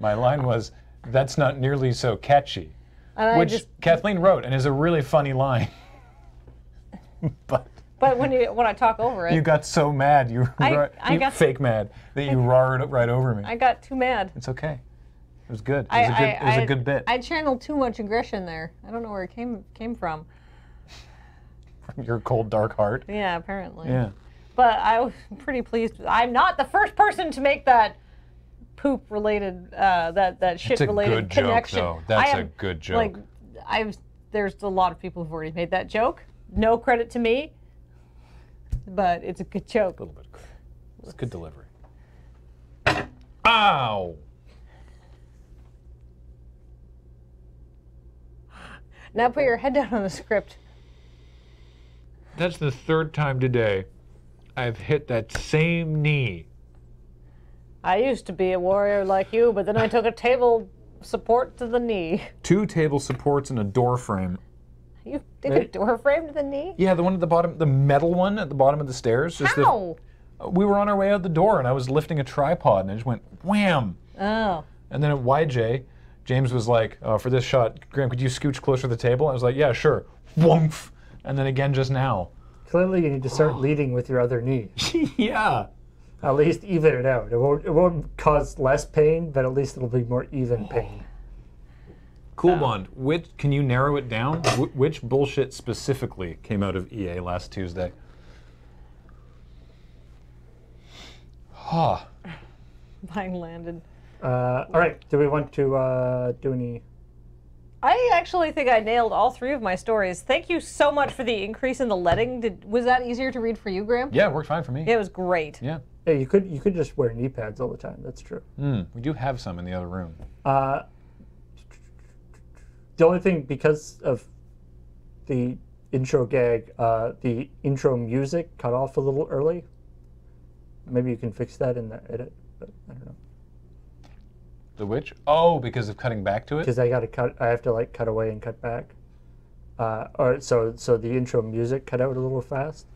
My line was, "That's not nearly so catchy," which Kathleen wrote and is a really funny line. But when I talk over it, you got so mad. You got fake mad that you roared right over me. I got too mad. It's okay. It was good. It was a good bit. I channeled too much aggression there. I don't know where it came from. From your cold, dark heart. Yeah, apparently. Yeah. But I was pretty pleased. I'm not the first person to make that poop-related, that shit-related connection. Joke, though. That's a good joke. Like, there's a lot of people who've already made that joke. No credit to me, but it's a good joke. A little bit. It's good delivery. Ow! Now put your head down on the script. That's the third time today I've hit that same knee. I used to be a warrior like you, but then I took a table support to the knee. 2 table supports and a door frame. You did a door frame to the knee? Yeah, the one at the bottom, the metal one at the bottom of the stairs. How? We were on our way out the door, and I was lifting a tripod, and it just went wham. Oh. And then at YJ, James was like, for this shot, Graham, could you scooch closer to the table? I was like, yeah, sure. Woomph. And then again just now. Clearly you need to start leading with your other knee. Yeah. At least even it out. It won't cause less pain, but at least it'll be more even pain. Cool Bond, can you narrow it down? Which bullshit specifically came out of EA last Tuesday? Huh. Mine landed. All right, do we want to do any... I actually think I nailed all 3 of my stories. Thank you so much for the increase in the leading. Was that easier to read for you, Graham? Yeah, it worked fine for me. Yeah, it was great. Yeah. Yeah, you could just wear knee pads all the time. That's true. We do have some in the other room. The only thing, because of the intro gag, the intro music cut off a little early. Maybe you can fix that in the edit, but I don't know. The which? Oh, because of cutting back to it? Because I have to like cut away and cut back. So the intro music cut out a little fast.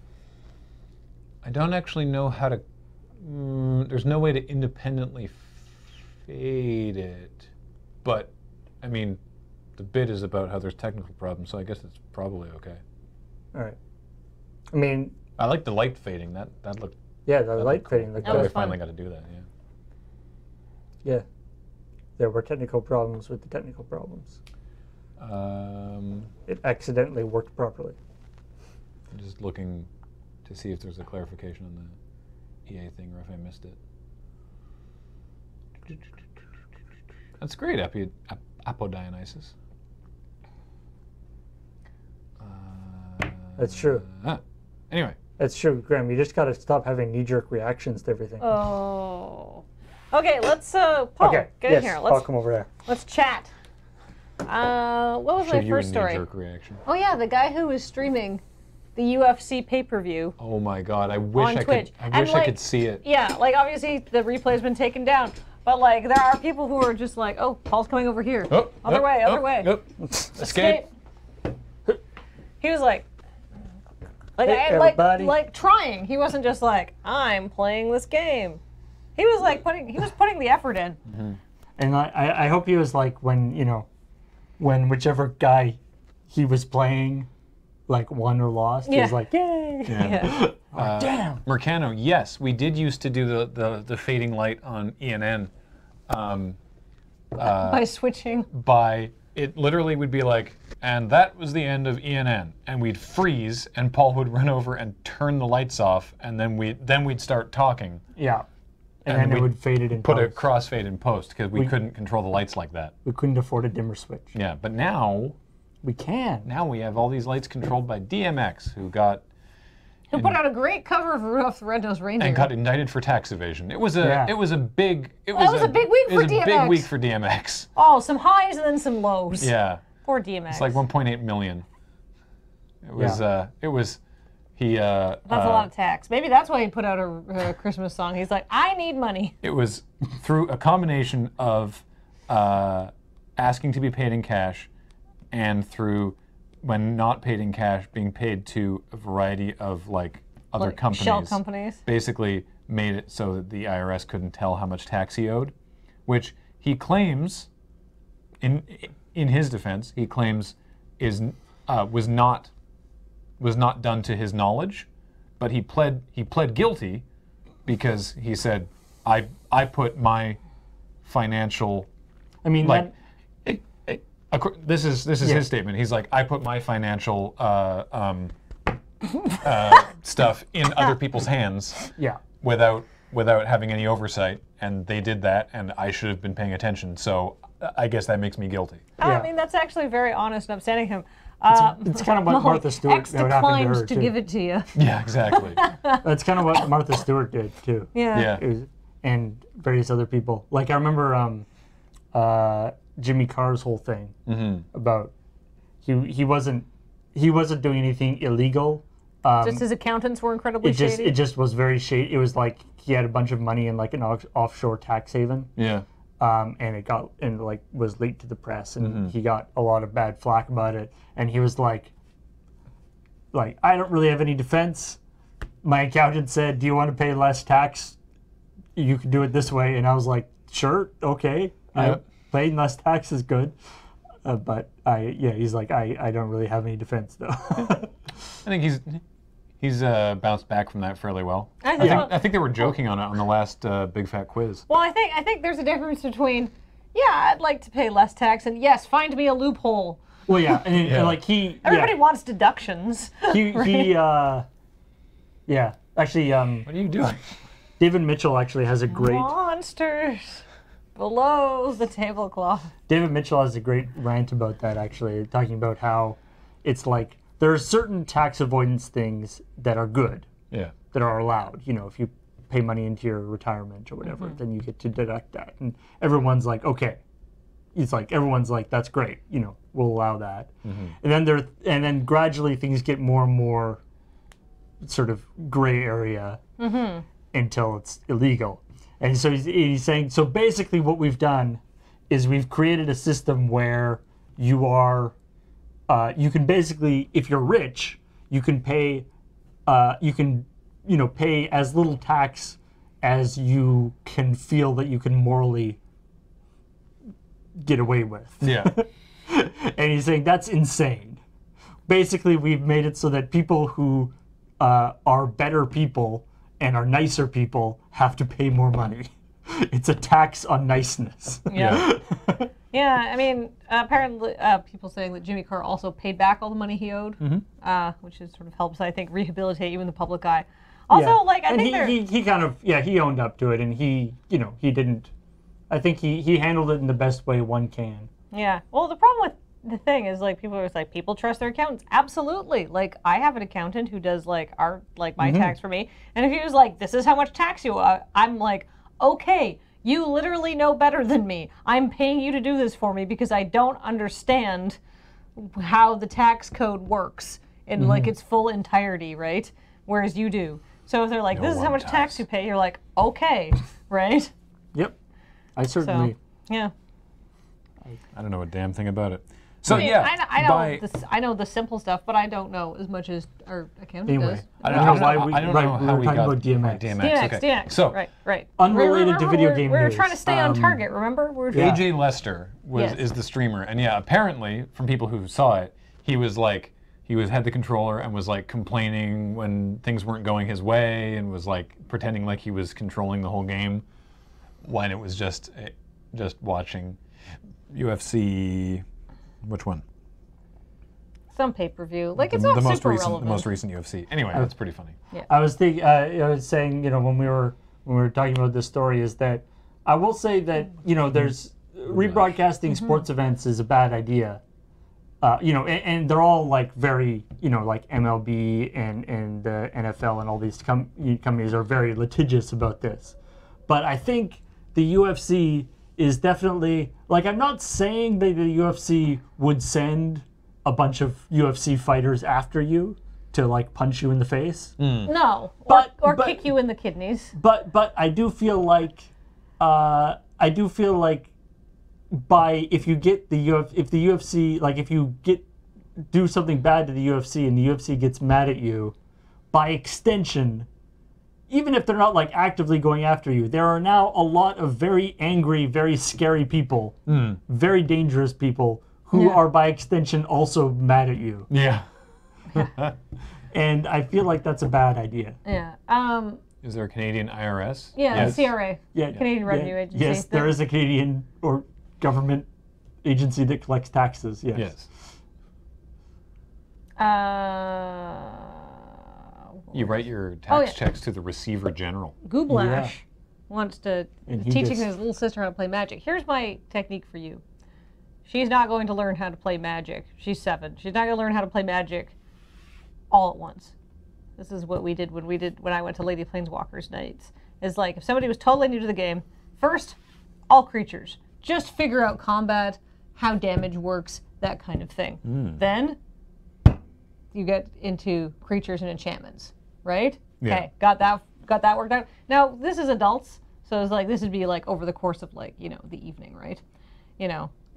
I don't actually know how to. There's no way to independently fade it, but I mean, the bit is about how there's technical problems, so I guess it's probably okay. All right. I mean, I like the light fading. That looked. Yeah, the light fading looked good. I finally got to do that. Yeah. Yeah. There were technical problems with the technical problems. It accidentally worked properly. I'm just looking to see if there's a clarification on the EA thing or if I missed it. That's great, Apodionysus. That's true. Anyway. That's true, Graham. You just got to stop having knee-jerk reactions to everything. Oh. Okay, let's, Paul, get in here. Paul, come over there. Let's chat. What was my first story? Knee-jerk reaction. Oh yeah, the guy who was streaming the UFC pay-per-view. Oh my God, I wish I could see it. Yeah, like obviously the replay's been taken down, but like there are people who are just like, oh, Paul's coming over here. Other way. Escape. He was like trying. He wasn't just like, I'm playing this game. He was like putting the effort in. Mm-hmm. And I hope he was like when whichever guy he was playing like won or lost, he was like, yay! Yeah. Oh, damn. Mercano, yes, we did used to do the fading light on ENN. By switching. It literally would be like, and that was the end of ENN, and we'd freeze, and Paul would run over and turn the lights off, and then we'd start talking. Yeah. And then it would fade it in post. Put a crossfade in post, because we couldn't control the lights like that. We couldn't afford a dimmer switch. Yeah, but now... We can. Now we have all these lights controlled by DMX, who put out a great cover of Rudolph the Red-Nosed Reindeer. And got indicted for tax evasion. It was a big week for DMX. Oh, some highs and then some lows. Yeah. Poor DMX. It's like 1.8 million. It was that's a lot of tax. Maybe that's why he put out a Christmas song. He's like, I need money. It was through a combination of asking to be paid in cash and through, when not paid in cash, being paid to a variety of other companies. Shell companies. Basically made it so that the IRS couldn't tell how much tax he owed, which he claims, in his defense, he claims was not done to his knowledge, but he pled guilty because he said, I put my financial, I mean, like, this is his statement. He's like, I put my financial stuff in other people's hands without having any oversight, and they did that, and I should have been paying attention. So I guess that makes me guilty. I mean, that's actually very honest and upstanding him. It's kind of what Martha Stewart X that would happen to her declined to too. give it to you. Yeah, exactly. That's kind of what Martha Stewart did too. Yeah. And various other people. Like I remember Jimmy Carr's whole thing about he wasn't doing anything illegal. Just his accountants were incredibly shady. It just was very shady. It was like he had a bunch of money in like an offshore tax haven. Yeah. And it was leaked to the press, and he got a lot of bad flack about it. And he was like, I don't really have any defense. My accountant said, "Do you want to pay less tax? You can do it this way." And I was like, "Sure, okay. Paying less tax is good." But he's like, I don't really have any defense though. I think he's bounced back from that fairly well. I think they were joking on it on the last Big Fat Quiz. Well, I think there's a difference between, I'd like to pay less tax, and yes, find me a loophole. Well, yeah, and like everybody wants deductions. Actually, What are you doing? David Mitchell actually has a great Monsters below the tablecloth. David Mitchell has a great rant about that, actually, talking about how it's like there are certain tax avoidance things that are good, that are allowed. You know, if you pay money into your retirement or whatever, then you get to deduct that. And everyone's like, okay. It's like everyone's like, that's great. You know, we'll allow that. And then gradually things get more and more sort of gray area until it's illegal. And so he's saying, so basically what we've done is we've created a system where you can basically, if you're rich, you can pay pay as little tax as you can feel that you can morally get away with. Yeah. And he's saying that's insane. Basically, we've made it so that people who are better people and are nicer people have to pay more money. It's a tax on niceness. Yeah. Yeah, I mean, apparently people saying that Jimmy Carr also paid back all the money he owed, which is sort of helps, I think, rehabilitate you in the public eye. Also, I think he kind of he owned up to it, and he didn't. I think he handled it in the best way one can. Yeah. Well, the problem with the thing is, people are like, people trust their accountants. Absolutely. Like, I have an accountant who does my tax for me, and if he was like, this is how much tax you owe, I'm like, okay, you literally know better than me. I'm paying you to do this for me because I don't understand how the tax code works in its full entirety, right? Whereas you do. So if they're like, this is how much tax you pay, you're like, okay, right? Yep. I certainly. So, yeah. I don't know a damn thing about it. So I know the simple stuff, but I don't know as much as our accountant does. I don't know how we got about DMX. DMX. So right. Unrelated to video game news. We were trying to stay on target. Remember? AJ Lester is the streamer, and apparently from people who saw it, he had the controller and was complaining when things weren't going his way, and was pretending like he was controlling the whole game, when it was just watching UFC. Which one? Some pay-per-view. It's not super relevant. The most recent UFC. Anyway, that's pretty funny. Yeah. I was saying, when we were talking about this story, is that I will say that there's rebroadcasting sports events is a bad idea. And they're all very like MLB and the NFL and all these companies are very litigious about this. But I think the UFC is definitely, I'm not saying that the UFC would send a bunch of UFC fighters after you to by in the face. No, or kick you in the kidneys. But I do feel like if you get if the UFC, if you do something bad to the UFC and the UFC gets mad at you, by extension, even if they're not like actively going after you, there are now a lot of very angry, very scary people, very dangerous people who are by extension also mad at you. Yeah. And I feel like that's a bad idea. Yeah. Is there a Canadian IRS? Yeah, Yes. the CRA. Yeah, Canadian Revenue Agency. Yes, there is a Canadian or government agency that collects taxes. Yes. Yes. You write your tax checks to the Receiver General. Gooblash wants to And he teaching gets- his little sister how to play Magic. Here's my technique for you. She's not going to learn how to play Magic. She's 7. She's not going to learn how to play Magic all at once. This is what we did when I went to Lady Planeswalkers nights. Is like if somebody was totally new to the game, first, all creatures. Just figure out combat, how damage works, that kind of thing. Then you get into creatures and enchantments, right? Yeah. Okay, got that worked out. Now this is adults, so it's like this would be like over the course of like, the evening, right?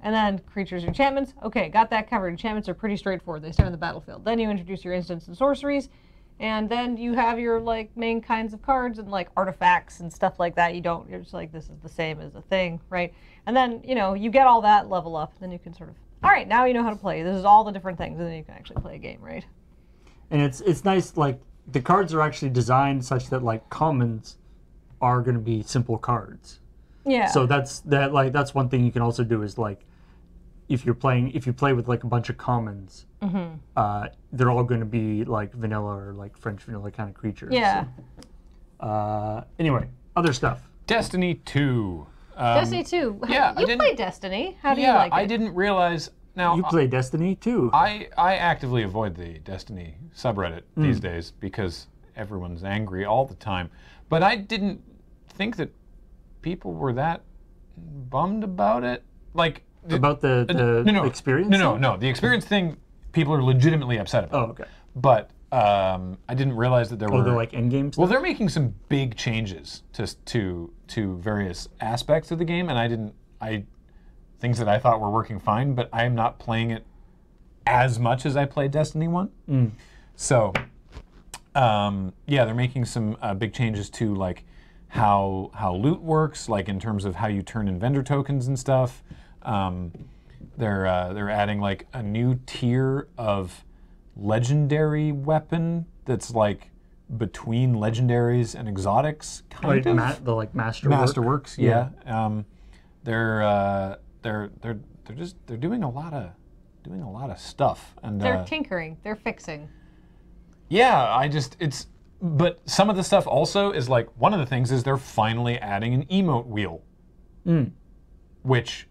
And then creatures and enchantments. Okay, got that covered. Enchantments are pretty straightforward. They start on the battlefield. Then you introduce your instants and sorceries, and then you have your like main kinds of cards and like artifacts and stuff like that. You're just like, this is the same as a thing, right? And then, you get all that level up, then you can sort of, all right, now you know how to play. This is all the different things, and then you can actually play a game, right? And it's nice, like, the cards are actually designed such that, like, commons are going to be simple cards. Yeah. So that's one thing you can also do is, like, if you play with, like, a bunch of commons, they're all going to be, like, vanilla or, like, French vanilla kind of creatures. Yeah. Anyway, other stuff. Destiny 2. Destiny 2. yeah, You play Destiny. How do you like it? I didn't realize. Now, You play Destiny too. I actively avoid the Destiny subreddit these days because everyone's angry all the time. But I didn't think that people were that bummed about it. Like About the experience? No. The experience thing, people are legitimately upset about. Oh, okay. But I didn't realize that there were. They're like endgame stuff? Well, they're making some big changes to various aspects of the game, and things that I thought were working fine, but I am not playing it as much as I played Destiny 1. So, they're making some big changes to like how loot works, like in terms of how you turn in vendor tokens and stuff. They're adding like a new tier of legendary weapon that's like between legendaries and exotics, kind of. Masterworks, yeah. They're doing a lot of stuff, and They're tinkering. They're fixing. yeah, but some of the stuff also is like, one of the things is they're finally adding an emote wheel, which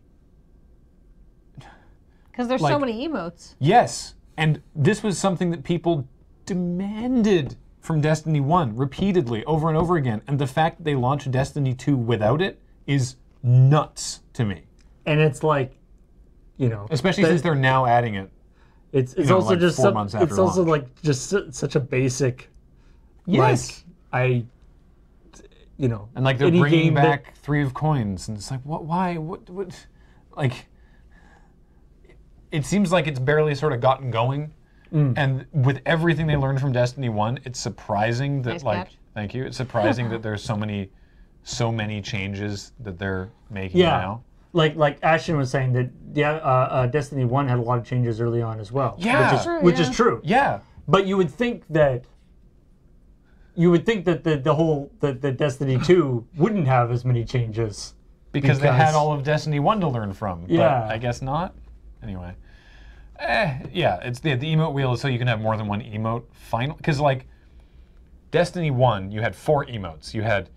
Because there's so many emotes. yes, and this was something that people demanded from Destiny 1 repeatedly over and over again, and the fact that they launched Destiny 2 without it is nuts to me. And it's like, Especially since they're now adding it. It's also like just 4 months after it's also launch. like just such a basic. Yes. Like, And like they're any bringing game back 3 of coins, and it's like, what? Why? What? Like, it seems like it's barely sort of gotten going. And with everything they learned from Destiny 1, it's surprising that Nice catch. thank you. It's surprising that there's so many changes that they're making Yeah. now. Like Ashton was saying that Destiny 1 had a lot of changes early on as well. Yeah. which is true. Yeah. But you would think that the Destiny 2 wouldn't have as many changes. Because they had all of Destiny 1 to learn from. Yeah. But I guess not. Anyway. It's the emote wheel is so you can have more than one emote. Because like Destiny 1, you had 4 emotes. You had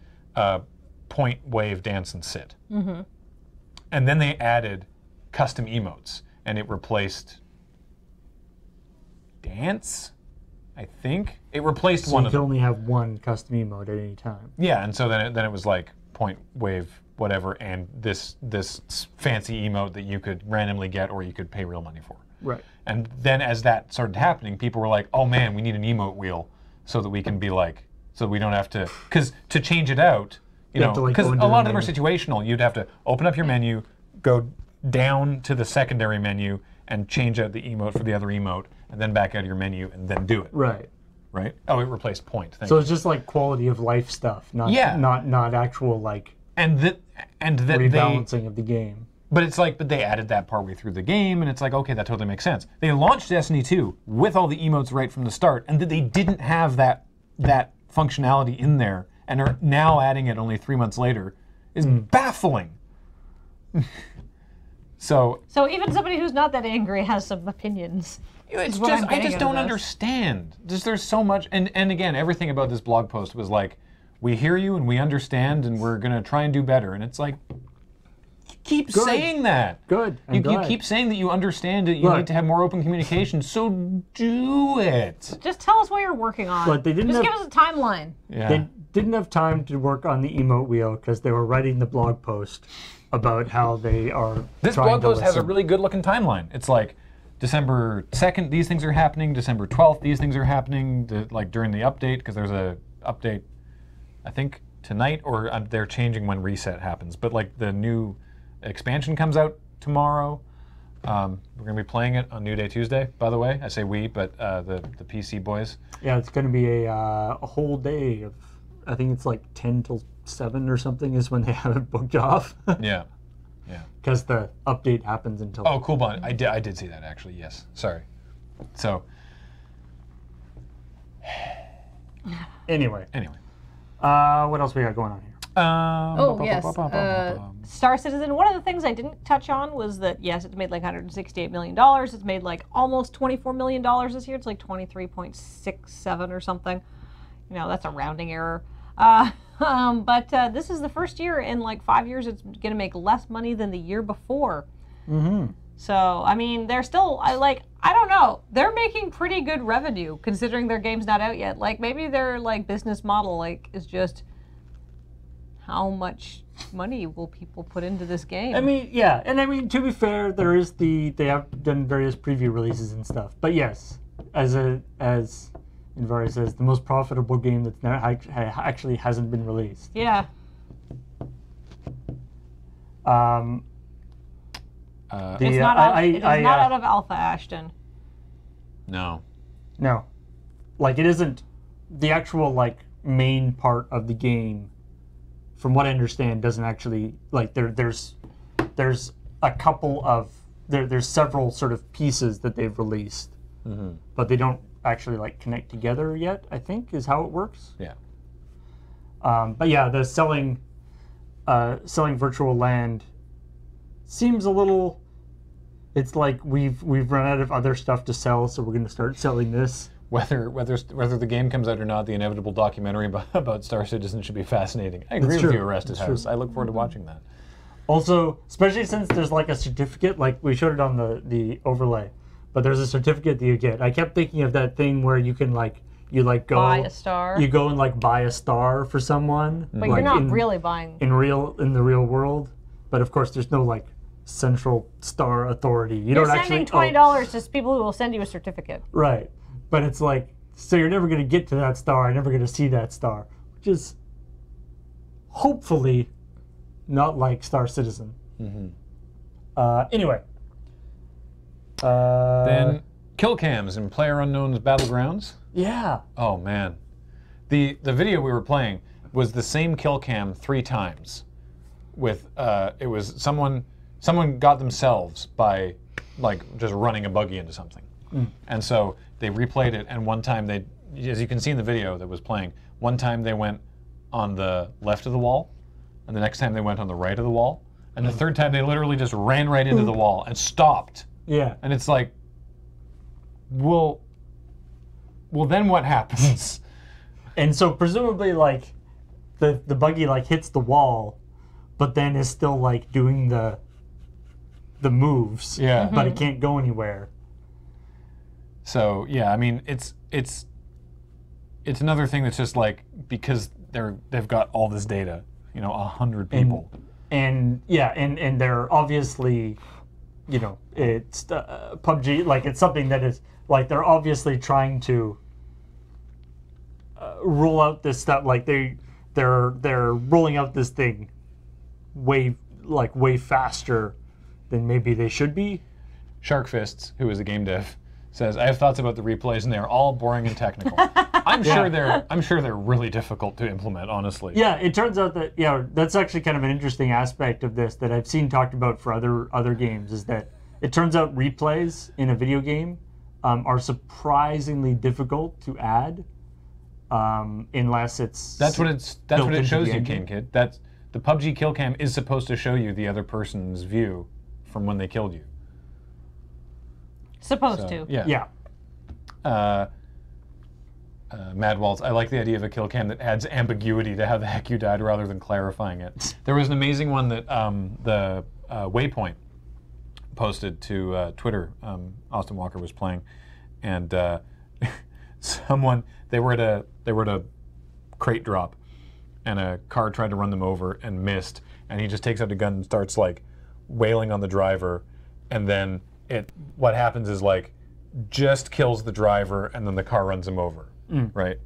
point, wave, dance, and sit. And then they added custom emotes, and it replaced dance, I think. It replaced So one you of can them. only have one custom emote at any time. Yeah, and so then it was like point, wave, whatever, and this fancy emote that you could randomly get or you could pay real money for. Right. And then as that started happening, people were like, oh man, we need an emote wheel so that we can be like, so we don't have to, because to change it out, have to, like, because go a into lot the of them are menu. situational. You'd have to open up your menu, go down to the secondary menu, and change out the emote for the other emote, and then back out of your menu, and then do it. Right. right? Oh, it replaced point. So it's just like quality of life stuff, not not actual like and that rebalancing of the game. But it's like, but they added that partway through the game, and it's like, okay, that totally makes sense. They launched Destiny 2 with all the emotes right from the start, and they didn't have that functionality in there, and are now adding it only 3 months later, is baffling. So even somebody who's not that angry has some opinions. It's just, I just don't understand. There's so much, and again, everything about this blog post was like, we hear you and we understand, and we're gonna try and do better. And it's like, keep saying that. Good. You keep saying that you understand it. You need to have more open communication. So do it. Just tell us what you're working on. But they didn't just give us a timeline. Yeah. They didn't have time to work on the emote wheel because they were writing the blog post about how they are. This blog post has a really good-looking timeline. It's like December 2nd, these things are happening. December 12th, these things are happening. Like during the update, because there's a update, I think tonight, or they're changing when reset happens. But like the new expansion comes out tomorrow. We're going to be playing it on New Day Tuesday, by the way. I say we, but the PC boys. Yeah, it's going to be a whole day of, I think it's like 10 till 7 or something is when they have it booked off. Yeah. Because the update happens until... Oh, cool, Bon. I did see that, actually, yes. Sorry. So... Anyway. What else we got going on here? Star Citizen. One of the things I didn't touch on was that, yes, it's made like $168 million. It's made like almost $24 million this year. It's like 23.67 or something. You know, that's a rounding error. But this is the first year in like 5 years it's going to make less money than the year before. Mm-hmm. So, I mean, they're still, I don't know. They're making pretty good revenue considering their game's not out yet. Like, maybe their, like, business model, like, is just how much money will people put into this game? I mean, yeah. And I mean, to be fair, there is they have done various preview releases and stuff. But yes, as Invari says, the most profitable game that actually hasn't been released. Yeah. It's not out of Alpha, Ashton. No. Like, it isn't the actual, like, main part of the game, from what I understand, doesn't actually, like, there's a couple of, there's several sort of pieces that they've released, but they don't actually, like, connect together yet, I think, is how it works. Yeah. But yeah, the selling virtual land seems a little. It's like we've run out of other stuff to sell, so we're going to start selling this. Whether the game comes out or not, the inevitable documentary about Star Citizen should be fascinating. I agree with you, Arrested House. I look forward to watching that. Also, especially since there's like a certificate, like we showed it on the overlay, but there's a certificate that you get. I kept thinking of that thing where you can go buy a star. You go and like buy a star for someone. But you're not really buying in the real world. But of course, there's no like central star authority. You're sending $20 to people who will send you a certificate. Right, but it's like, so you're never going to get to that star. You're never going to see that star, which is hopefully not like Star Citizen. Anyway. Then kill cams in PlayerUnknown's Battlegrounds. Yeah. Oh man, the video we were playing was the same kill cam 3 times. With it was someone got themselves by like just running a buggy into something, and so they replayed it. And one time they, as you can see in the video that was playing, one time they went on the left of the wall, and the next time they went on the right of the wall, and the third time they literally just ran right into the wall and stopped. Yeah. And it's like, well, then what happens? And so presumably, like, the buggy like hits the wall, but then is still like doing the moves. Yeah. But it can't go anywhere. So yeah, I mean, it's another thing that's just like, because they've got all this data, 100 people. And they're obviously, it's PUBG, like it's something that is like they're obviously trying to roll out this stuff. Like they're rolling out this thing way faster than maybe they should be. Shark Fists, who is a game dev, says, "I have thoughts about the replays, and they are all boring and technical." I'm sure they're really difficult to implement, honestly. Yeah, it turns out that that's actually kind of an interesting aspect of this that I've seen talked about for other games, is that it turns out replays in a video game are surprisingly difficult to add, unless it's that's what it shows you, King Kid. That's the PUBG kill cam is supposed to show you the other person's view from when they killed you. Supposed to. Yeah. Mad Waltz, I like the idea of a kill cam that adds ambiguity to how the heck you died rather than clarifying it. There was an amazing one that the Waypoint posted to Twitter. Austin Walker was playing, and they were at a crate drop, and a car tried to run them over and missed, and he just takes out a gun and starts like wailing on the driver, and then what happens is like just kills the driver, and then the car runs him over, right?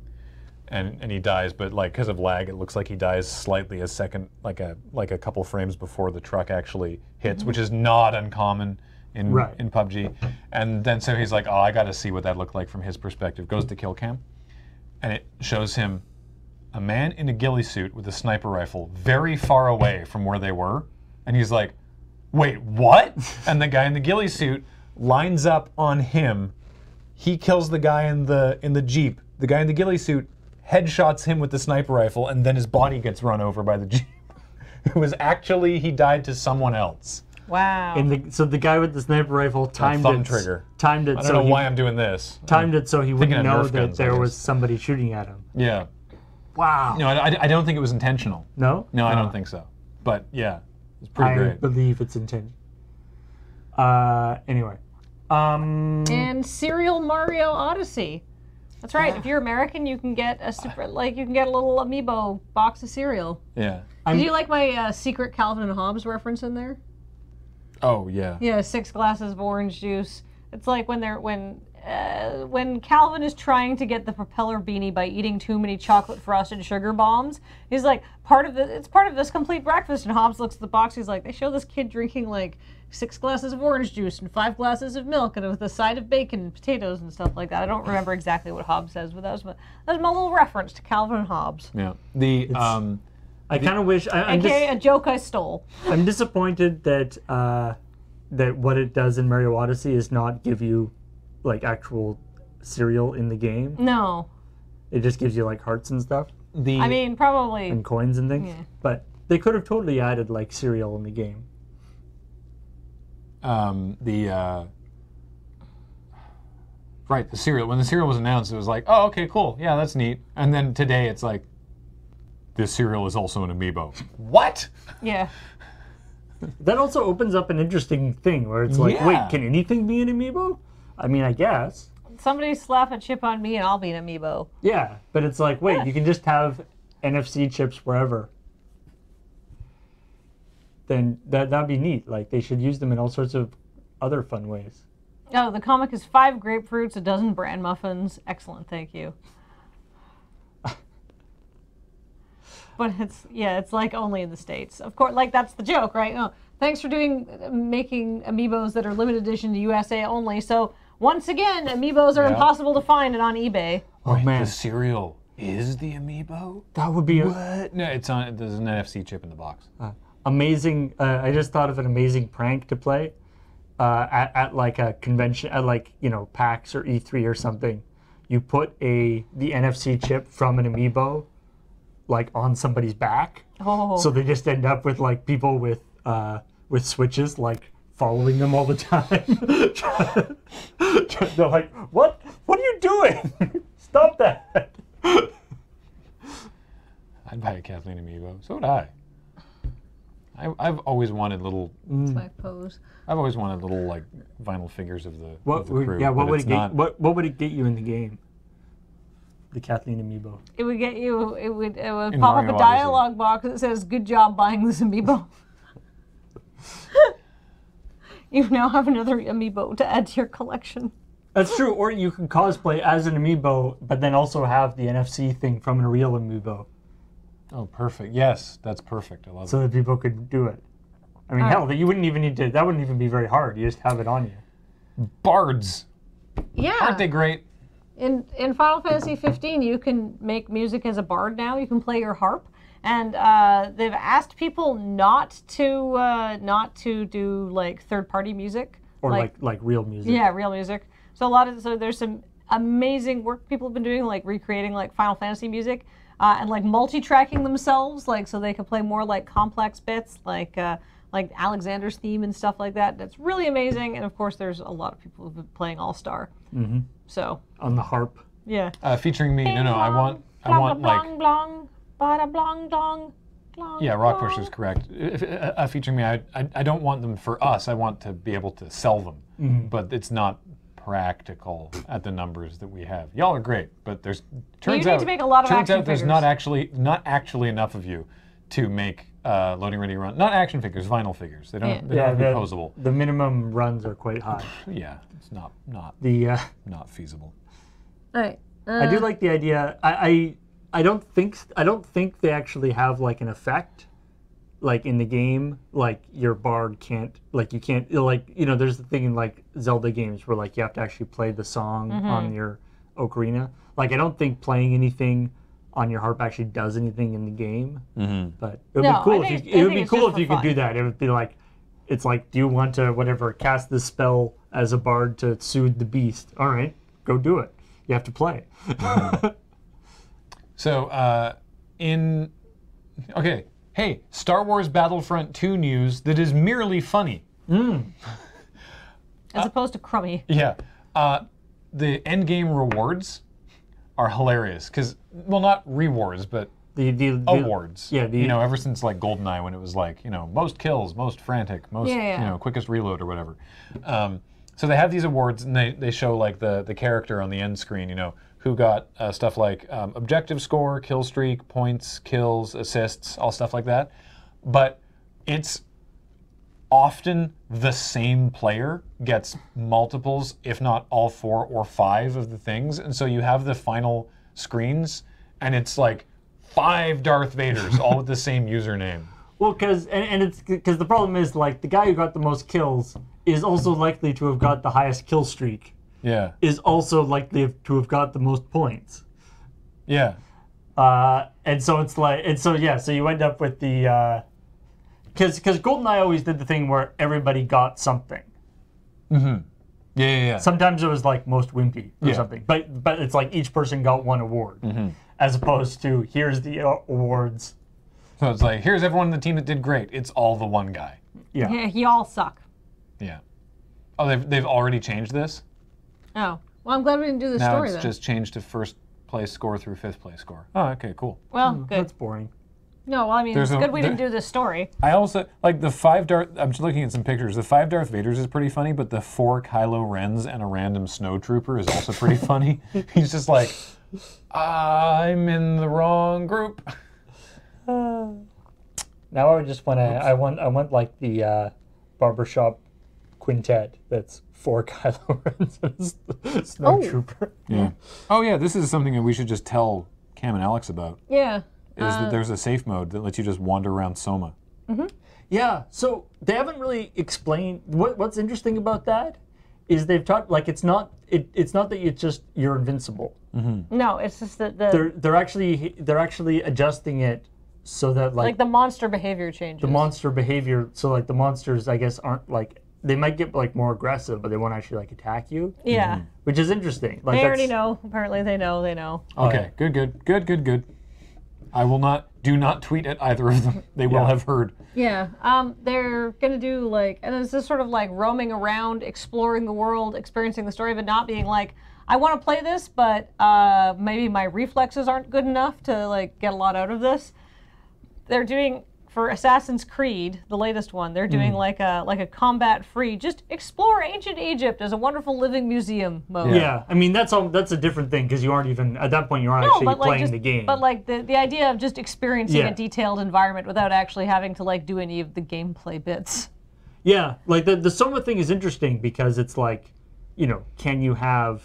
And he dies, but like because of lag, it looks like he dies slightly a second, like a couple frames before the truck actually hits, which is not uncommon in PUBG. And then so he's like, oh, I got to see what that looked like from his perspective. Goes to kill cam, and it shows him a man in a ghillie suit with a sniper rifle very far away from where they were, and he's like, wait, what? And the guy in the ghillie suit lines up on him. He kills the guy in the Jeep. The guy in the ghillie suit headshots him with the sniper rifle, and then his body gets run over by the Jeep. It was actually, he died to someone else. Wow. So the guy with the sniper rifle timed trigger. Timed it. I don't know why I'm doing this. Timed it so he wouldn't know that guns, there was somebody shooting at him. Yeah. Wow. No, I don't think it was intentional. No? No, I don't think so. But yeah, it's pretty great. I believe it's intentional. Anyway. And Serial Mario Odyssey. That's right. If you're American, you can get a you can get a little amiibo box of cereal. Yeah. Did you like my secret Calvin and Hobbes reference in there? Oh yeah. Yeah, 6 glasses of orange juice. It's like when Calvin is trying to get the propeller beanie by eating too many chocolate frosted sugar bombs. He's like, it's part of this complete breakfast. And Hobbs looks at the box. He's like, they show this kid drinking like 6 glasses of orange juice and 5 glasses of milk, and with a side of bacon and potatoes and stuff like that. I don't remember exactly what Hobbs says, but that was my little reference to Calvin and Hobbes. Yeah. I kind of wish. AKA a joke I stole. I'm disappointed that that what it does in Mario Odyssey is not give you like actual cereal in the game. No. It just gives you like hearts and stuff. I mean, probably. And coins and things. Yeah. But they could have totally added like cereal in the game. Right, the cereal. When the cereal was announced, it was like, oh, okay, cool. Yeah, that's neat. And then today it's like, this cereal is also an amiibo. What? Yeah. That also opens up an interesting thing where it's like, wait, can anything be an amiibo? I mean, I guess. Somebody slap a chip on me and I'll be an amiibo. Yeah, but it's like, wait, you can just have NFC chips wherever. Then that'd be neat. Like, they should use them in all sorts of other fun ways. Oh, the comic is 5 grapefruits, a dozen bran muffins. Excellent, thank you. But it's like only in the States. Of course, like that's the joke, right? Oh, thanks for making amiibos that are limited edition to USA only. So once again, amiibos are impossible to find and on eBay. Oh man, the cereal is the amiibo? That would be what? No, there's an NFC chip in the box. Amazing. I just thought of an amazing prank to play at like a convention, at like PAX or E3 or something. You put the NFC chip from an amiibo like on somebody's back, so they just end up with like people with switches like following them all the time. They're like, what are you doing? Stop that. I'd buy a Kathleen amiibo. So would I. I've always wanted little. That's my pose. I've always wanted little like vinyl figures of the crew. Yeah, what would it get you in the game? The Kathleen amiibo. It would get you. It would pop Mario up a dialogue box that says, "Good job buying this amiibo." You now have another amiibo to add to your collection. That's true. Or you can cosplay as an amiibo, but then also have the NFC thing from a real amiibo. Oh, perfect. Yes, that's perfect. I love it. So that people could do it. I mean, hell, you wouldn't even need to. That wouldn't even be very hard. You just have it on you. Bards. Yeah. Aren't they great? In Final Fantasy 15, you can make music as a bard now. You can play your harp, and they've asked people not to do like third-party music or like real music. Yeah, real music. So there's some amazing work people have been doing, like recreating like Final Fantasy music, and like multi-tracking themselves, like so they can play more like complex bits, like Alexander's theme and stuff like that. That's really amazing. And of course, there's a lot of people who've been playing All Star. Mm-hmm. So on the harp. Yeah. Featuring me. No, I want like. Blong, bada blong, blong, blong, yeah, Rock Pusher's correct. Featuring me, I don't want them for us. I want to be able to sell them, but it's not practical at the numbers that we have. Y'all are great, but turns out to make a lot of action there's figures. not actually enough of you to make loading ready run. Not action figures, vinyl figures. They don't have to be posable. The minimum runs are quite high. Yeah, it's not feasible. All right. I do like the idea. I don't think they actually have like an effect, like in the game. Like your bard can't, like you can't, like there's the thing in like Zelda games where like you have to actually play the song on your ocarina. Like I don't think playing anything on your harp actually does anything in the game. But it would be cool if you could do that. It would be like, it's like, do you want to cast this spell as a bard to soothe the beast? All right, go do it. You have to play. So, hey, Star Wars Battlefront 2 news that is merely funny. As opposed to crummy. Yeah. The endgame rewards are hilarious because, well, not rewards, but the awards. Yeah. Ever since like GoldenEye when it was like, most kills, most frantic, most, quickest reload or whatever. So they have these awards and they show like the character on the end screen, who got stuff like objective score, kill streak, points, kills, assists, all stuff like that. But it's often the same player gets multiples, if not all 4 or 5 of the things. And so you have the final screens and it's like 5 Darth Vaders, all with the same username. Well, because the problem is like the guy who got the most kills is also likely to have got the highest kill streak. Yeah. Is also likely to have got the most points. Yeah. And so it's like, so you end up with the, because GoldenEye always did the thing where everybody got something. Yeah. Sometimes it was like most wimpy or something, but it's like each person got one award, as opposed to here's the awards. So it's like, here's everyone in the team that did great. It's all the one guy. Yeah, y'all suck. Yeah. Oh, they've already changed this? Oh. Well, I'm glad we didn't do the now story it's then. just changed to first place score through 5th place score. Oh, okay, cool. Well, good. That's boring. No, well, I mean, it's good we didn't do this story. I also, like the 5 Darth, I'm just looking at some pictures. The 5 Darth Vaders is pretty funny, but the 4 Kylo Rens and a random snowtrooper is also pretty funny. He's just like, I'm in the wrong group. Now I just want to, I want like the barbershop quintet that's 4 Kylo Rens and a snowtrooper. Yeah. Oh yeah, this is something that we should just tell Cam and Alex about. Yeah. Is that there's a safe mode that lets you just wander around Soma. Yeah, so they haven't really explained, what's interesting about that is they've talked, like it's not that you're invincible. No, it's just that they're actually adjusting it so that like the monster behavior changes. The monster behavior, so like the monsters I guess aren't like, they might get like more aggressive, but they won't actually like attack you. Yeah. Which is interesting. Like, they already know. Apparently they know. Okay, good. I will do not tweet at either of them. They will have heard. Yeah. They're gonna do like, and it's this sort of like roaming around, exploring the world, experiencing the story, but not being like, I want to play this, but maybe my reflexes aren't good enough to like get a lot out of this. They're doing, for Assassin's Creed, the latest one, they're doing like a combat-free, just explore ancient Egypt as a wonderful living museum mode. Yeah, I mean that's a different thing because you aren't even at that point you aren't actually playing the game. But like the idea of just experiencing a detailed environment without actually having to like do any of the gameplay bits. Yeah, like the Soma thing is interesting because it's like, can you have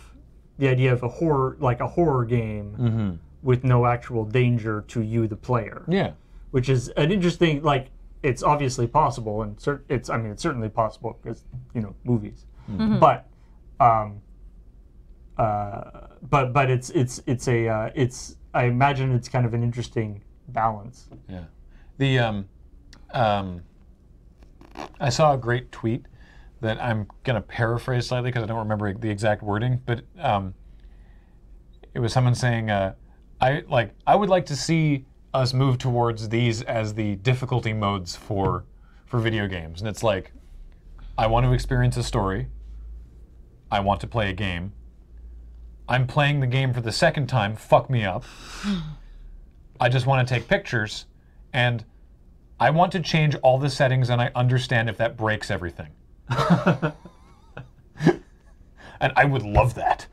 the idea of a horror game with no actual danger to you, the player? Yeah. Which is an interesting, like, it's obviously possible, and it's certainly possible because, movies. But but it's I imagine it's kind of an interesting balance. Yeah. The I saw a great tweet that I'm gonna paraphrase slightly because I don't remember the exact wording, but it was someone saying, I would like to see us move towards these as the difficulty modes for video games. And it's like, I want to experience a story. I want to play a game. I'm playing the game for the second time. Fuck me up. I just want to take pictures, and I want to change all the settings, and I understand if that breaks everything. And I would love that.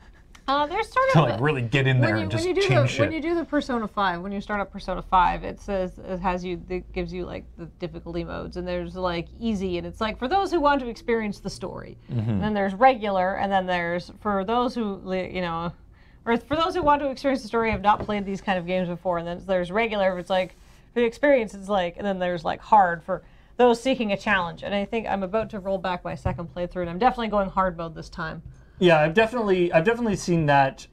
There's sort to of like really get in there and just change shit. When you do the Persona 5, when you start up Persona 5, it gives you like the difficulty modes, and there's like easy, and it's like for those who want to experience the story. And then there's regular, and then there's for those who or for those who want to experience the story, have not played these kind of games before, and then there's regular. It's like for the experience, it's like, and then there's like hard for those seeking a challenge. And I think I'm about to roll back my second playthrough, and I'm definitely going hard mode this time. Yeah, I've definitely seen that,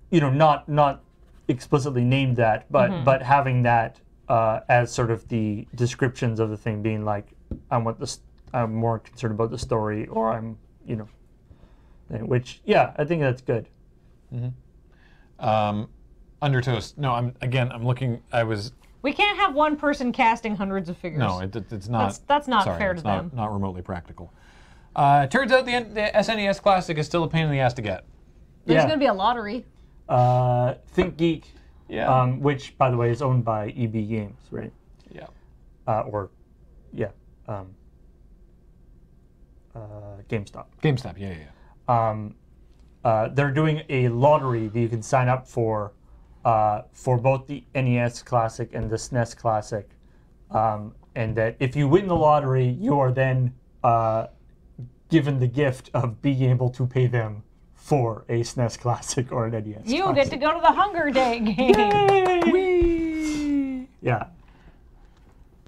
not explicitly named that, but having that as sort of the descriptions of the thing, being like, I'm more concerned about the story, or I'm, which I think that's good. Undertoast. No, I'm looking. We can't have one person casting hundreds of figures. No, it's not. That's not fair to them. Not remotely practical. Turns out the SNES Classic is still a pain in the ass to get. There's going to be a lottery. Think Geek, which, by the way, is owned by EB Games, right? Yeah. GameStop. GameStop, yeah. They're doing a lottery that you can sign up for both the NES Classic and the SNES Classic, and that if you win the lottery, you are then given the gift of being able to pay them for a SNES Classic or an NES You Classic. get to go to the Hunger Day game. Whee! Yeah.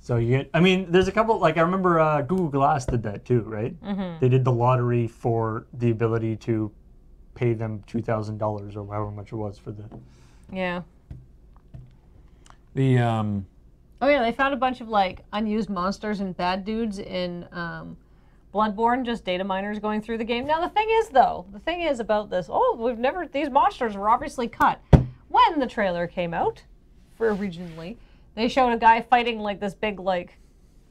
So you get, there's a couple, like I remember Google Glass did that too, right? They did the lottery for the ability to pay them $2,000 or however much it was for the... Yeah. The, Oh yeah, they found a bunch of like unused monsters and bad dudes in Bloodborne, just data miners going through the game. Now the thing is about this, these monsters were obviously cut. When the trailer came out, for originally, they showed a guy fighting like this big like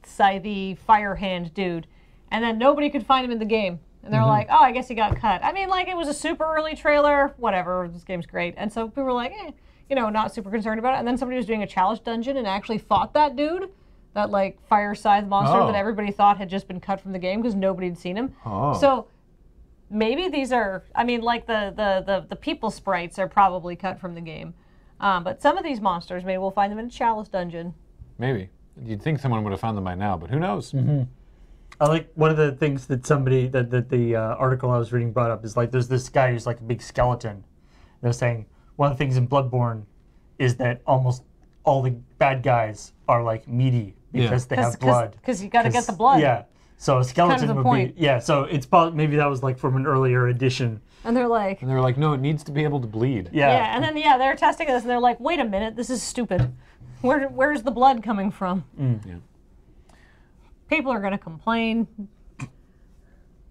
scythe fire hand dude, and then nobody could find him in the game. And they're like, oh, I guess he got cut. It was a super early trailer, whatever, this game's great. And so people were like, not super concerned about it. And then somebody was doing a challenge dungeon and actually fought that dude, that like fire scythe monster that everybody thought had just been cut from the game because nobody had seen him. So maybe these are, the people sprites are probably cut from the game. But some of these monsters, maybe we'll find them in a chalice dungeon. Maybe. You'd think someone would have found them by now, but who knows? I like one of the things that the article I was reading brought up is like there's this guy who's like a big skeleton. They're saying one of the things in Bloodborne is that almost all the bad guys are like meaty because they have blood. Because you got to get the blood. Yeah. So a skeleton would point. be So it's probably maybe that was like from an earlier edition. And they're like, no, it needs to be able to bleed. Yeah. And then they're testing this and they're like, wait a minute, this is stupid. Where's the blood coming from? Yeah. People are going to complain.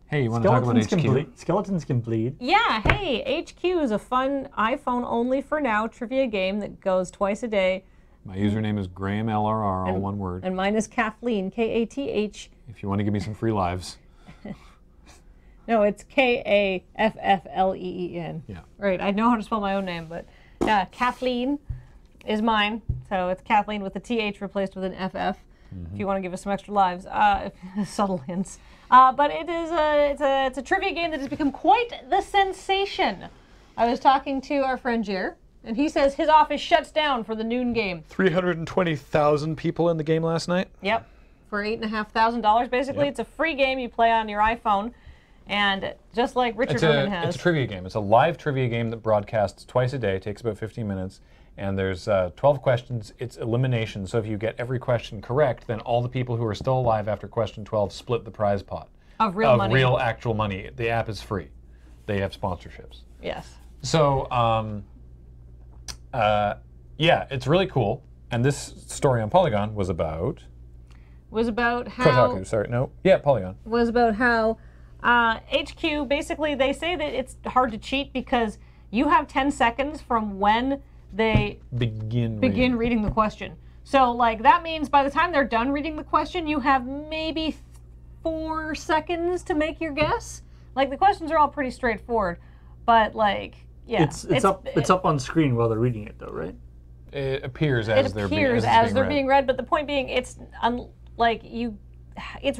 Hey, you want to talk about HQ? Skeletons can bleed. Yeah, hey, HQ is a fun iPhone only for now trivia game that goes twice a day. My username is GrahamLRR, all one word. And mine is Kathleen, Kath. If you want to give me some free lives. No, it's Kaffleen. Yeah. Right, I know how to spell my own name, but Kathleen is mine. So it's Kathleen with the TH replaced with an FF. If you want to give us some extra lives, subtle hints. But it's a trivia game that has become quite the sensation. I was talking to our friend Jer, and he says his office shuts down for the noon game. 320,000 people in the game last night? Yep, for $8,500 basically. Yep. It's a free game you play on your iPhone, and just like Richard Herman has. It's a trivia game. It's a live trivia game that broadcasts twice a day. It takes about 15 minutes. And there's 12 questions. It's elimination. So if you get every question correct, then all the people who are still alive after question 12 split the prize pot. Of real money. Of real actual money. The app is free. They have sponsorships. Yes. So, yeah, it's really cool. And this story on Polygon was about... Was about how... Kotaku, sorry. No. Yeah, Polygon. Was about how HQ, basically, they say that it's hard to cheat because you have 10 seconds from when they begin reading the question. So, like, that means by the time they're done reading the question, you have maybe 4 seconds to make your guess. Like, the questions are all pretty straightforward, but, like, yeah. It's up on screen while they're reading it, though, right? It appears as they're being read, but the point being, it's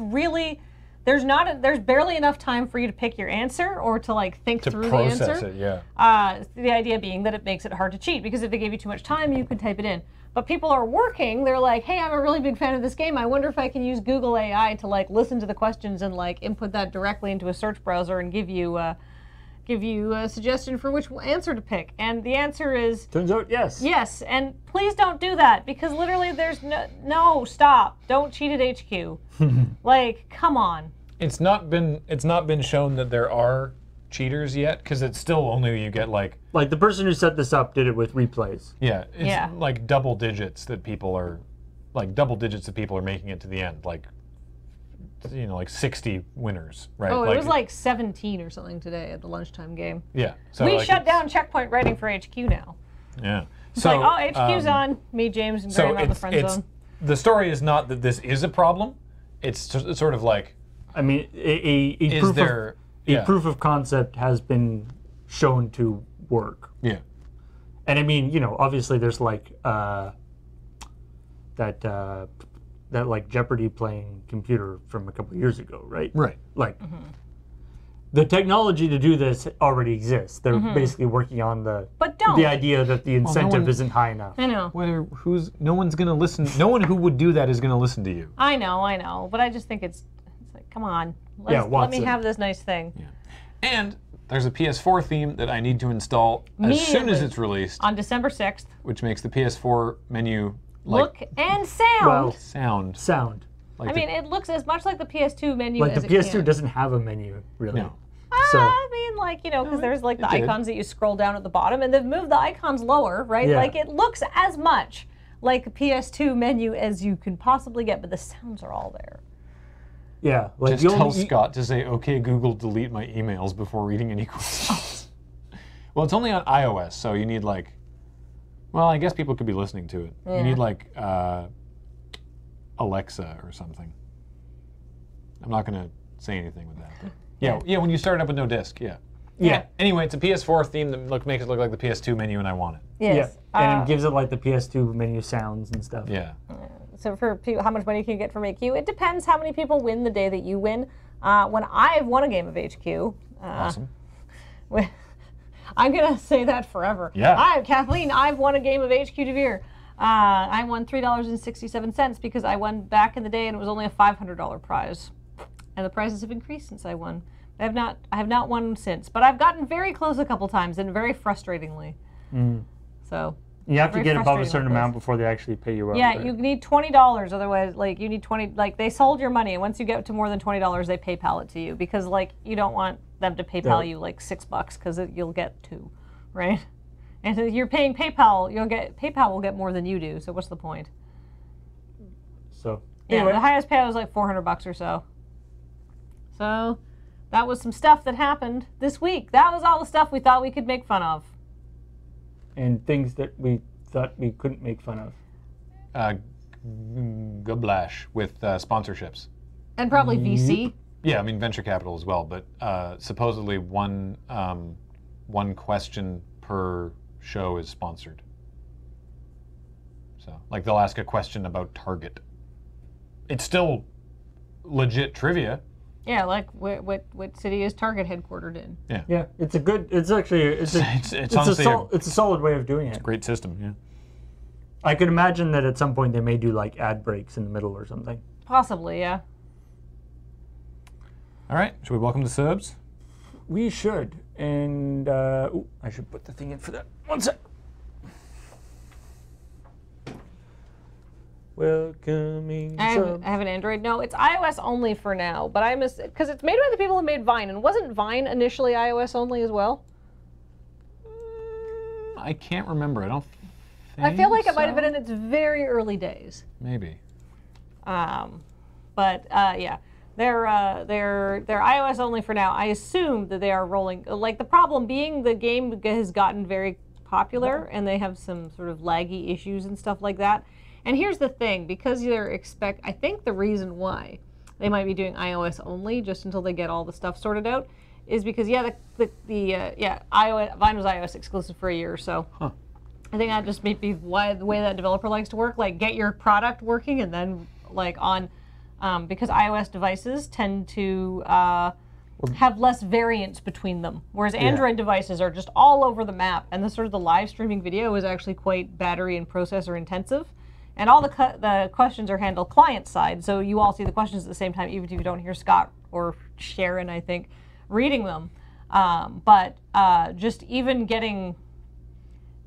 really, there's barely enough time for you to pick your answer or to like think through the answer. To process it, yeah. The idea being that it makes it hard to cheat because if they gave you too much time, you could type it in. But people are working, they're like, hey, I'm a really big fan of this game. I wonder if I can use Google AI to like listen to the questions and like input that directly into a search browser and give you a suggestion for which answer to pick. And the answer is... Turns out, yes. Yes, and please don't do that, because literally there's no, stop. Don't cheat at HQ. Like, come on. It's not been shown that there are cheaters yet, because it's still only you get like... Like, the person who set this up did it with replays. Yeah, it's like double digits that people are making it to the end, like... You know, like 60 winners, right? Oh, it was like 17 or something today at the lunchtime game. Yeah. So we shut down checkpoint writing for HQ now. Yeah. It's like, oh, HQ's on. Me, James, and Graham on the friend zone. The story is not that this is a problem. It's sort of like... I mean, a proof of concept has been shown to work. Yeah. And I mean, you know, obviously there's like that like Jeopardy playing computer from a couple of years ago, right? Right. Like the technology to do this already exists. They're basically working on the idea that the incentive isn't high enough. I know. No one's gonna listen. No one who would do that is gonna listen to you. I know. But I just think it's like, come on, let me have this nice thing. Yeah. And there's a PS4 theme that I need to install as soon as it's released on December 6th, which makes the PS4 menu. Look and sound. Well, sound. Like I mean, it looks as much like the PS2 menu as it the PS2 can. Doesn't have a menu, really. No. So, I mean, like, you know, because there's like the icons that you scroll down at the bottom, and they've moved the icons lower, right? Yeah. Like, it looks as much like a PS2 menu as you can possibly get, but the sounds are all there. Yeah. Like just tell Scott to say, okay, Google, delete my emails before reading any questions. Well, it's only on iOS, so you need like... Well, I guess people could be listening to it. Yeah. You need like Alexa or something. I'm not going to say anything with that. But yeah, when you start it up with no disk, yeah. Anyway, it's a PS4 theme that makes it look like the PS2 menu, and I want it. Yes. Yeah, and it gives it like the PS2 menu sounds and stuff. Yeah. So for how much money can you get from HQ? It depends how many people win the day that you win. When I've won a game of HQ... awesome. I'm going to say that forever. Yeah. Kathleen, I've won a game of HQ DeVere. I won $3.67 because I won back in the day and it was only a $500 prize. And the prizes have increased since I won. I have not won since, but I've gotten very close a couple times and very frustratingly. So you have to get above a certain amount before they actually pay you out. Yeah, you need $20. Otherwise, like you need 20. Like they sold your money, and once you get to more than $20, they PayPal it to you because like you don't want them to PayPal you like $6 because you'll get 2, right? And if you're paying PayPal, PayPal will get more than you do. So what's the point? So anyway. The highest payout was like $400 or so. So that was some stuff that happened this week. That was all the stuff we thought we could make fun of. And things that we thought we couldn't make fun of. Goblash with sponsorships. And probably VC. Yeah, I mean venture capital as well, but supposedly one question per show is sponsored. So, like they'll ask a question about Target. It's still legit trivia. Yeah, like what city is Target headquartered in? Yeah. Yeah, it's a solid way of doing it. It's a great system, yeah. I could imagine that at some point they may do like ad breaks in the middle or something. Possibly, yeah. All right, should we welcome the subs? We should. And I should put the thing in for that. One sec. Welcoming subs. I have an Android. No, it's iOS only for now. But because it's made by the people who made Vine, and wasn't Vine initially iOS only as well? I can't remember. I don't think I feel like it might have so. been in its very early days. Maybe. Yeah, they're iOS only for now. I assume that they are rolling. Like the problem being, the game has gotten very popular, and they have some sort of laggy issues and stuff like that. And here's the thing, because I think the reason why they might be doing iOS only just until they get all the stuff sorted out is because iOS Vine was iOS exclusive for a year or so. Huh. I think that just may be why the way that developer likes to work, like get your product working and then like on, because iOS devices tend to have less variance between them, whereas Android devices are just all over the map, and the live streaming video is actually quite battery and processor intensive, and all the questions are handled client side, so you all see the questions at the same time, even if you don't hear Scott or Sharon, I think, reading them. Just even getting.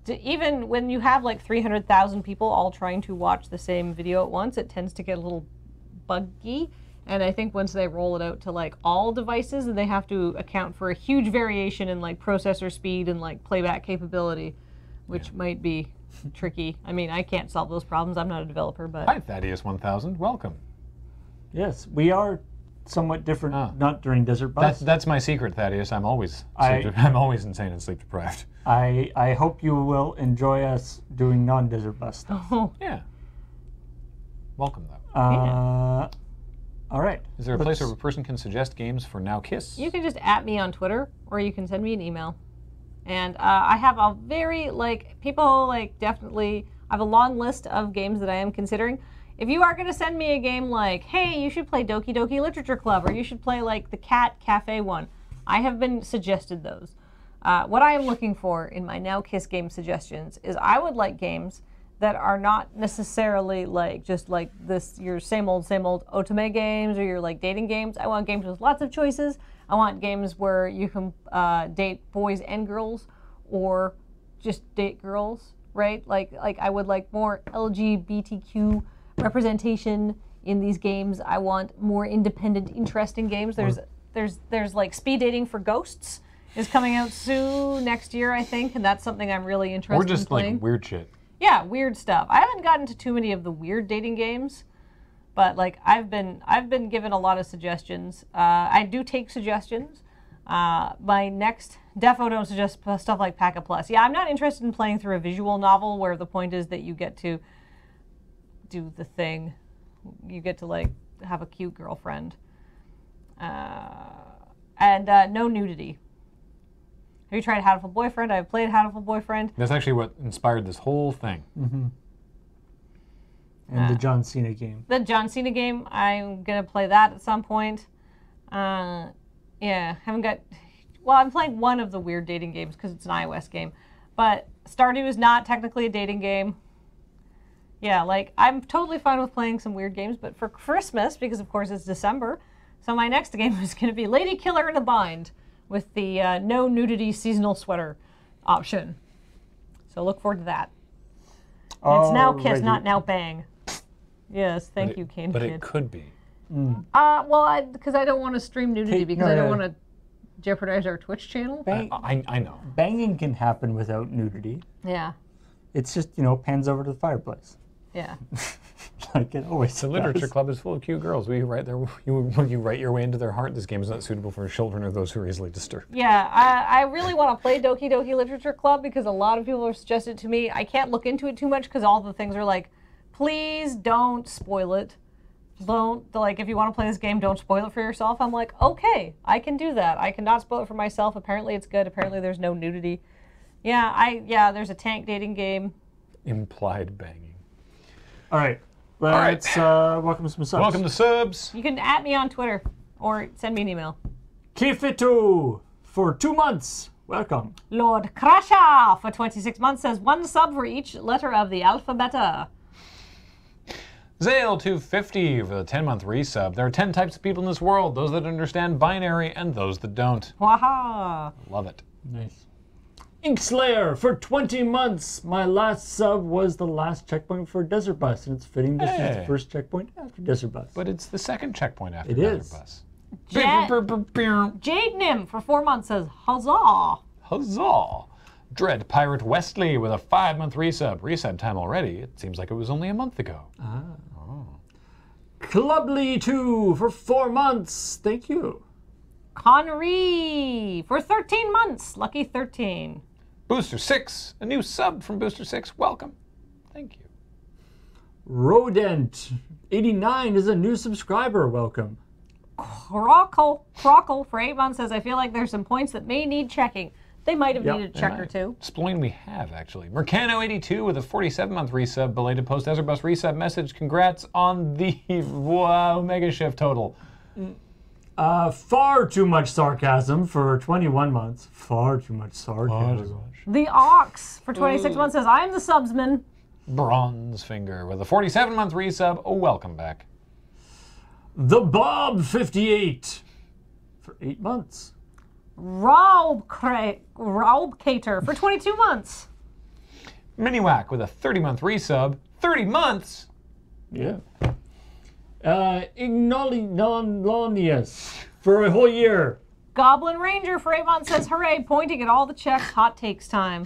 Even when you have like 300,000 people all trying to watch the same video at once, it tends to get a little buggy. And I think once they roll it out to like all devices, then they have to account for a huge variation in like processor speed and like playback capability, which might be tricky. I mean, I can't solve those problems. I'm not a developer, but... Hi, Thaddeus 1000. Welcome. Yes, we are somewhat different, not during Desert Bus. That's my secret, Thaddeus. I'm always insane and sleep deprived. I hope you will enjoy us doing non-Desert Bus stuff. Oh. Yeah. Welcome, though. All right. Is there a place where a person can suggest games for Now Kiss? You can just @ me on Twitter, or you can send me an email. And I have a very, definitely, I have a long list of games that I am considering. If you are going to send me a game like, hey, you should play Doki Doki Literature Club, or you should play like the Cat Cafe one, I have been suggested those. What I am looking for in my Now Kiss game suggestions is I would like games that are not necessarily like just like this your same old otome games or your like dating games. I want games with lots of choices. I want games where you can date boys and girls, or just date girls, right? Like I would like more LGBTQ representation in these games. I want more independent, interesting games. There's like speed dating for ghosts is coming out soon next year, I think, and that's something I'm really interested in playing. Or just like weird shit. Yeah, weird stuff. I haven't gotten to too many of the weird dating games, but like I've been given a lot of suggestions. I do take suggestions. My next defo don't suggest stuff like Pack a Plus. Yeah, I'm not interested in playing through a visual novel where the point is that you get to do the thing. You get to like have a cute girlfriend. And no nudity. Have you tried Hatful Boyfriend? I've played Hatful Boyfriend. That's actually what inspired this whole thing. Mm-hmm. And the John Cena game. The John Cena game, I'm going to play that at some point. I'm playing one of the weird dating games because it's an iOS game. But Stardew is not technically a dating game. Yeah, like, I'm totally fine with playing some weird games, but for Christmas, because of course it's December, so my next game is going to be Lady Killer in a Bind, with the no nudity seasonal sweater option. So look forward to that. And it's Now Kiss, not Now Bang. Yes, thank you, Kane But Kid. it could be. Because I don't want to stream nudity because I don't want to jeopardize our Twitch channel. I know. Banging can happen without nudity. Yeah. It's just, pans over to the fireplace. Yeah. Like it always The literature club is full of cute girls. Will you write your way into their heart? This game is not suitable for children or those who are easily disturbed. Yeah, I really want to play Doki Doki Literature Club because a lot of people have suggested it to me. I can't look into it too much because all the things are like, please don't spoil it. If you want to play this game, don't spoil it for yourself. I'm like, okay, I can do that. I cannot spoil it for myself. Apparently it's good. Apparently there's no nudity. Yeah, there's a tank dating game. Implied banging. All right. Let's welcome some subs. Welcome to subs. You can @ me on Twitter or send me an email. Kifitu for 2 months. Welcome. Lord Crasha for 26 months says 1 sub for each letter of the alphabet. Zale250 for the 10-month resub. There are 10 types of people in this world, those that understand binary and those that don't. Waha. Love it. Nice. Inkslayer for 20 months. My last sub was the last checkpoint for Desert Bus, and it's fitting this is the first checkpoint after Desert Bus. But it's the second checkpoint after It Desert is. Bus. Jade Nim for 4 months says huzzah. Huzzah. Dread Pirate Westley with a 5-month resub. Resub time already. It seems like it was only a month ago. Clubly 2 for 4 months. Thank you. Connery for 13 months. Lucky 13. Booster 6, a new sub from Booster 6. Welcome. Thank you. Rodent 89 is a new subscriber. Welcome. Crockle for 8 months says, I feel like there's some points that may need checking. They might have needed a check or two. Sploin we have, actually. Mercano82 with a 47-month resub. Belated post Ezerbus resub message. Congrats on the Mega Shift total. Far too much sarcasm for 21 months. Far too much sarcasm. The Ox for 26 months says, I am the subsman. Bronze Finger with a 47-month resub. Oh, welcome back. The Bob 58 for 8 months. Raub Cater for 22 months. Miniwhack with a 30-month resub. 30 months? Yeah. Ignolius for a whole year. Goblin Ranger for 8 months says, hooray, pointing at all the checks. Hot takes time.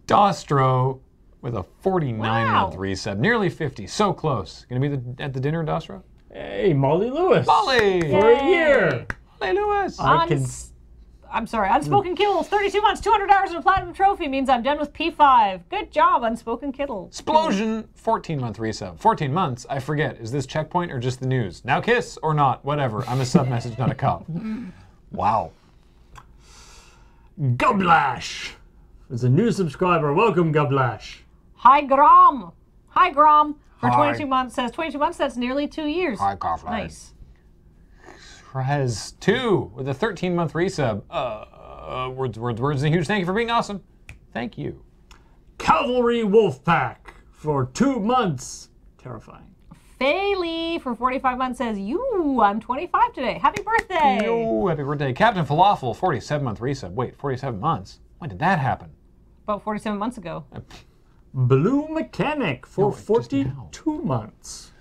Dostro with a 49-month resub. Nearly 50. So close. Gonna be at the dinner, Dostro? Hey, Molly Lewis. Molly! For a year. Molly Lewis. I'm sorry, Unspoken Kittles, 32 months, 200 hours and a platinum trophy means I'm done with P5. Good job, Unspoken Kittles. Explosion, 14-month resub. 14 months, I forget. Is this checkpoint or just the news? Now kiss or not, whatever. I'm a sub message, not a cop. Wow. Gublash is a new subscriber. Welcome, Gublash. Hi, Grom for 22 months says, 22 months, that's nearly 2 years. Hi, Coughlin. Nice. Trez 2 with a 13-month resub. Words, and a huge thank you for being awesome. Thank you. Cavalry Wolfpack for 2 months. Terrifying. Bailey for 45 months says, I'm 25 today. Happy birthday. Yo, happy birthday. Captain Falafel, 47-month resub. Wait, 47 months? When did that happen? About 47 months ago. Blue Mechanic for 42 months.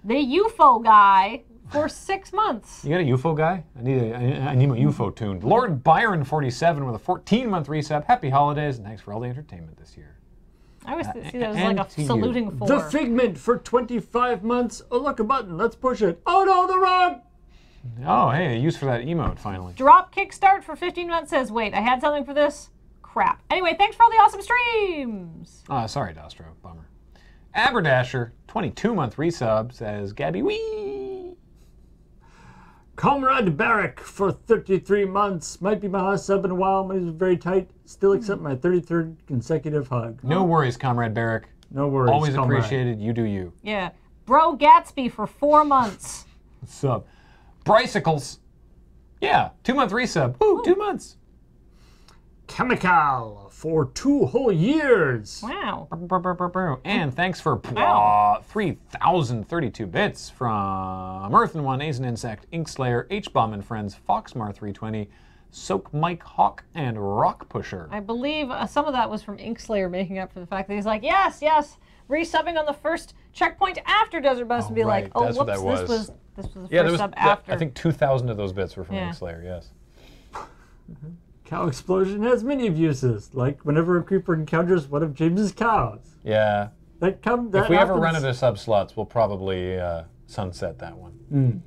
The UFO guy for 6 months. You got a UFO guy? I need my UFO tuned. Lord Byron 47 with a 14-month resub. Happy holidays and thanks for all the entertainment this year. I always see that as like a saluting for. The Figment for 25 months. Oh, look, a button. Let's push it. Oh, no, the wrong. Oh, hey, a use for that emote finally. Drop Kickstart for 15 months says, wait, I had something for this? Crap. Anyway, thanks for all the awesome streams. Sorry, Dostro. Bummer. Aberdasher, 22-month resub, says, Gabby wee. Comrade Barrack for 33 months. Might be my last sub in a while. Money's very tight. Still accept my 33rd consecutive hug. No worries, Comrade Barrack. No worries, Always comrade. appreciated. You do you. Yeah. Bro Gatsby for 4 months. Sub. Brycicles. Yeah, 2-month resub. Woo, 2 months. Chemical for 2 whole years. Wow. And thanks for 3,032 bits from Earth and One, Ace and Insect, Inkslayer, H-Bomb and Friends, Foxmar 320, Soak Mike Hawk, and Rock Pusher. I believe some of that was from Inkslayer making up for the fact that he's like, yes, resubbing on the first checkpoint after Desert Bus and be right. like, oh, That's whoops, what that was. this was the first sub after. I think 2,000 of those bits were from Inkslayer, yes. Cow explosion has many uses, like whenever a creeper encounters one of James's cows. Yeah. That if we ever run into sub slots, we'll probably sunset that one.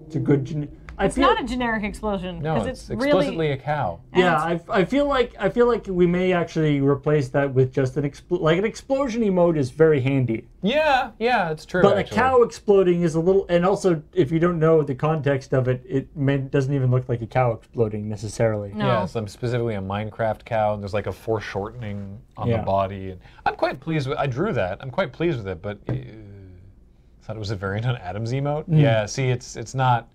It's a good. It's not a generic explosion. No, it's explicitly really a cow. Yeah, I feel like we may actually replace that with just an explosion emote is very handy. Yeah, it's true. But actually. a cow exploding is a little, and also if you don't know the context of it, doesn't even look like a cow exploding necessarily. No. Yes, I'm specifically a Minecraft cow, and there's like a foreshortening on the body. And I'm quite pleased with. I drew that. I'm quite pleased with it, but thought it was a variant on Adam's emote. Yeah, see, it's not.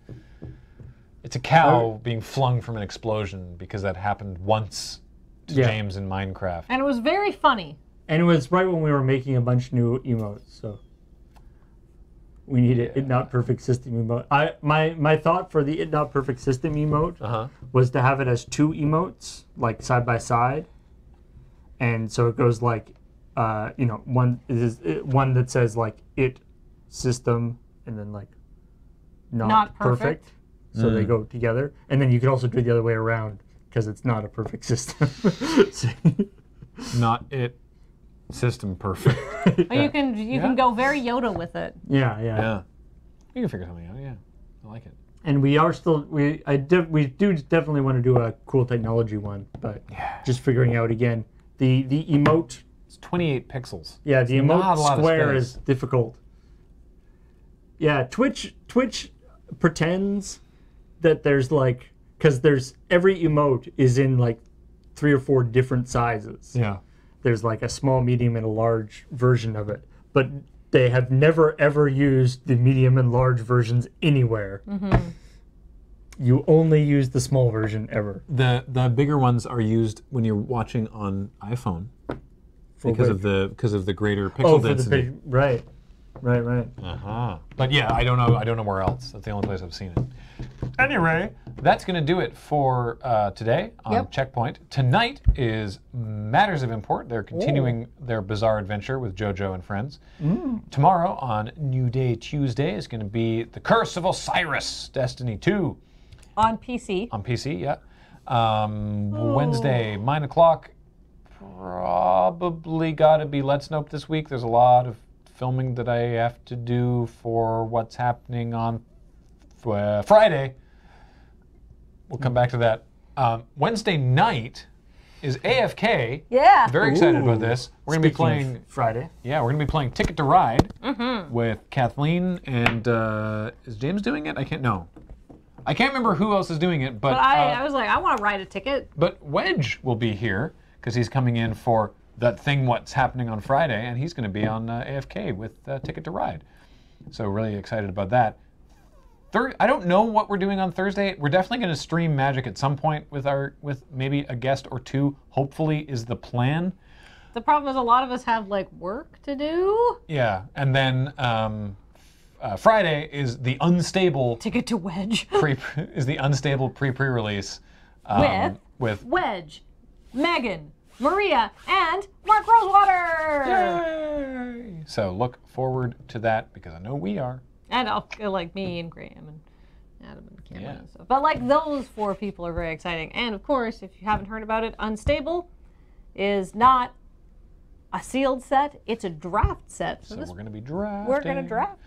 It's a cow being flung from an explosion because that happened once to James in Minecraft. And it was very funny. And it was right when we were making a bunch of new emotes, so we need an It Not Perfect System emote. My thought for the It Not Perfect System emote was to have it as 2 emotes, like side by side, and so it goes like, one that says like It System and then like Not perfect. So they go together, and then you could also do it the other way around, because it's not a perfect system. Not it. System perfect. Or you can go very Yoda with it. Yeah. You can figure something out. Yeah, I like it. And we are still we do definitely want to do a cool technology one, but just figuring out again the emote. It's 28 pixels. Yeah, the It's not emote a lot of square space. is difficult. Yeah, Twitch pretends that there's like, because there's every emote is in like 3 or 4 different sizes. Yeah. There's like a small, medium, and a large version of it, but they have never ever used the medium and large versions anywhere. You only use the small version ever. The bigger ones are used when you're watching on iPhone because of the greater pixel density. Right. But yeah, I don't know where else. That's the only place I've seen it. Anyway, that's going to do it for today on Checkpoint. Tonight is Matters of Import. They're continuing their bizarre adventure with JoJo and friends. Tomorrow on New Day Tuesday is going to be The Curse of Osiris, Destiny 2. On PC. On PC, yeah. Wednesday, 9 o'clock. Probably got to be Let's Nope this week. There's a lot of filming that I have to do for what's happening on Friday. We'll come back to that. Wednesday night is AFK. Yeah. Very excited about this. We're going to be playing Friday. Yeah, we're going to be playing Ticket to Ride with Kathleen and is James doing it? I can't remember who else is doing it, but I was like, I want to ride a ticket. But Wedge will be here because he's coming in for that thing what's happening on Friday, and he's going to be on AFK with Ticket to Ride. So really excited about that. I don't know what we're doing on Thursday. We're definitely going to stream Magic at some point with maybe a guest or two. Hopefully, is the plan. The problem is a lot of us have like work to do. Yeah, and then Friday is the unstable Ticket to Wedge. pre-release with Wedge, Megan, Maria, and Mark Rosewater. Yay! So look forward to that because I know we are. And like me and Graham and Adam and Cameron and stuff. But like those 4 people are very exciting. And of course, if you haven't heard about it, Unstable is not a sealed set, it's a draft set. So we're going to be drafting. We're going to draft.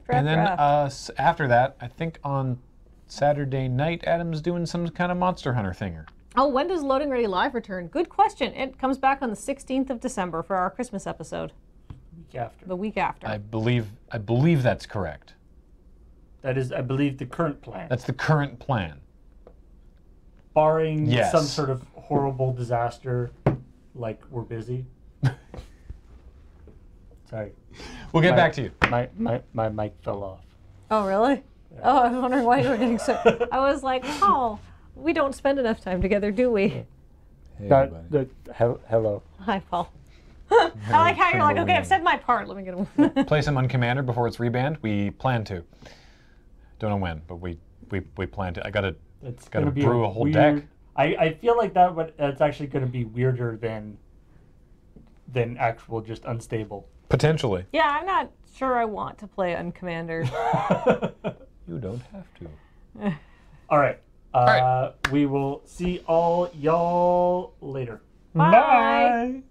And then after that, I think on Saturday night, Adam's doing some kind of Monster Hunter thinger. Oh, when does Loading Ready Live return? Good question. It comes back on the 16th of December for our Christmas episode. The week after. I believe that's correct. That is, I believe, the current plan. That's the current plan. Barring some sort of horrible disaster, like we're busy. Sorry. We'll get back to you. My mic fell off. Oh, really? Yeah. Oh, I was wondering why you were getting so... I was like, oh, we don't spend enough time together, do we? Hey, hello. Hi, Paul. I like how you're like, okay, I've said my part. Let me get him. Play some Uncommander before it's rebanned. We plan to. Don't know when, but we plan to. I gotta brew a whole deck. I feel like that's actually going to be weirder than actual just Unstable. Potentially. Yeah, I'm not sure I want to play Uncommander. You don't have to. All right. We will see all y'all later. Bye.